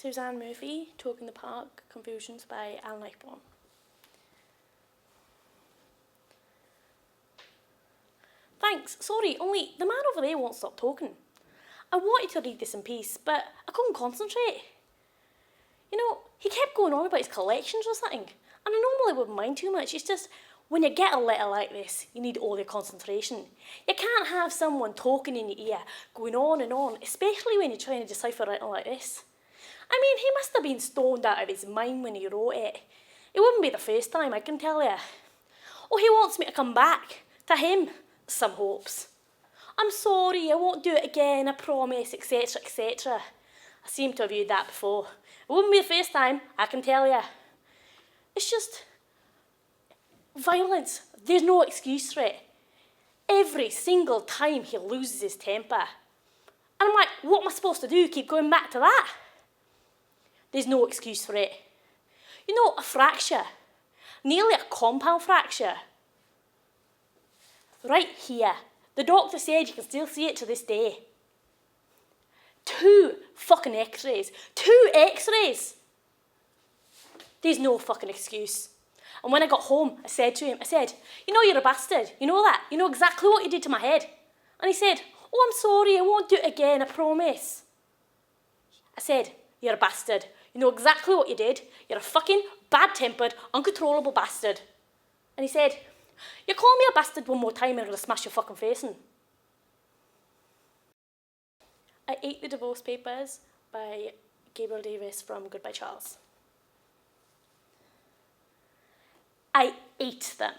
Suzanne Murphy, Talk in the Park, Confusions by Alan Ayckbourn. Thanks, sorry, only the man over there won't stop talking. I wanted to read this in peace, but I couldn't concentrate. You know, he kept going on about his collections or something, and I normally wouldn't mind too much. It's just, when you get a letter like this, you need all your concentration. You can't have someone talking in your ear, going on and on, especially when you're trying to decipher a letter like this. I mean, he must have been stoned out of his mind when he wrote it. It wouldn't be the first time, I can tell you. Oh, he wants me to come back. To him, some hopes. I'm sorry, I won't do it again, I promise, etc, etc. I seem to have viewed that before. It wouldn't be the first time, I can tell you. It's just violence. There's no excuse for it. Every single time he loses his temper. And I'm like, what am I supposed to do? Keep going back to that? There's no excuse for it. You know, a fracture, nearly a compound fracture. Right here, the doctor said you can still see it to this day. 2 fucking x-rays. 2 x-rays! There's no fucking excuse. And when I got home, I said to him, you know you're a bastard. You know that? You know exactly what you did to my head. And he said, oh, I'm sorry, I won't do it again, I promise. I said, you're a bastard. You know exactly what you did. You're a fucking bad-tempered, uncontrollable bastard. And he said, you call me a bastard one more time and I'm going to smash your fucking face in. I Ate the Divorce Papers by Gabriel Davis from Goodbye Charles. I ate them.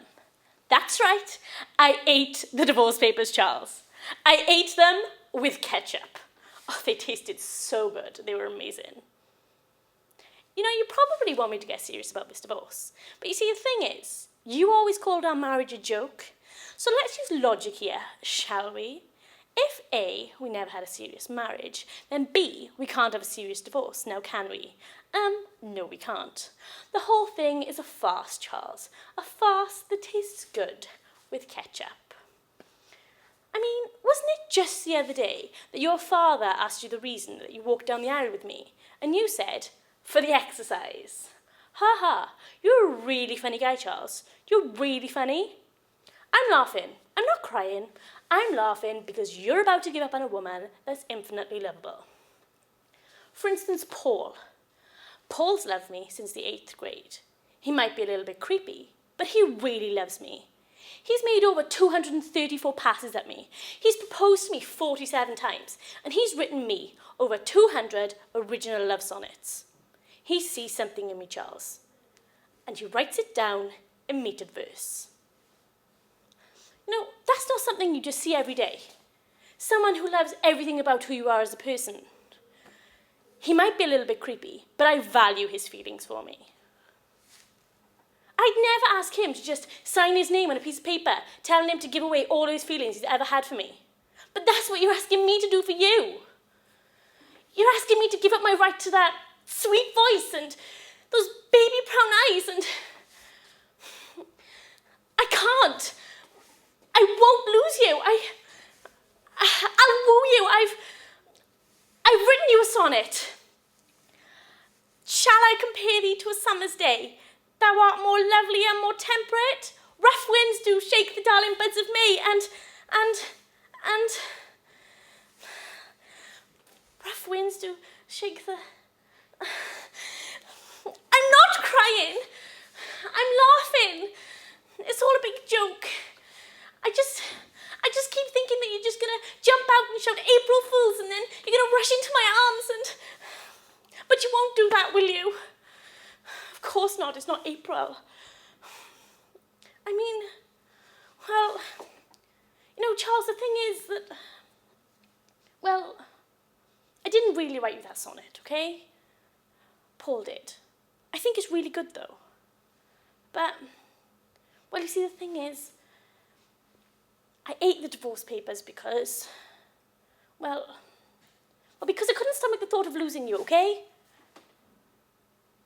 That's right, I ate the divorce papers, Charles. I ate them with ketchup. Oh, they tasted so good. They were amazing. You know, you probably want me to get serious about this divorce. But you see, the thing is, you always called our marriage a joke. So let's use logic here, shall we? If A, we never had a serious marriage, then B, we can't have a serious divorce, now can we? No we can't. The whole thing is a farce, Charles. A farce that tastes good with ketchup. I mean, wasn't it just the other day that your father asked you the reason that you walked down the aisle with me? And you said, for the exercise. Ha ha, you're a really funny guy, Charles. You're really funny. I'm laughing. I'm not crying. I'm laughing because you're about to give up on a woman that's infinitely lovable. For instance, Paul. Paul's loved me since the 8th grade. He might be a little bit creepy, but he really loves me. He's made over 234 passes at me. He's proposed to me 47 times, and he's written me over 200 original love sonnets. He sees something in me, Charles, and he writes it down in metered verse. You know, that's not something you just see every day. Someone who loves everything about who you are as a person. He might be a little bit creepy, but I value his feelings for me. I'd never ask him to just sign his name on a piece of paper, telling him to give away all his feelings he's ever had for me. But that's what you're asking me to do for you. You're asking me to give up my right to that sweet voice and those baby brown eyes, and I can't. I won't lose you. I'll woo you. I've written you a sonnet. Shall I compare thee to a summer's day? Thou art more lovely and more temperate. Rough winds do shake the darling buds of May, and rough winds do shake the... I'm not crying. I'm laughing. It's all a big joke. I just keep thinking that you're just going to jump out and shout April Fools, and then you're going to rush into my arms, but you won't do that, will you? Of course not, it's not April. I mean, well, you know, Charles, the thing is that, well, I didn't really write you that sonnet, okay? Paul did. I think it's really good, though. But, well, you see, the thing is, I ate the divorce papers because, well, because I couldn't stomach the thought of losing you, okay?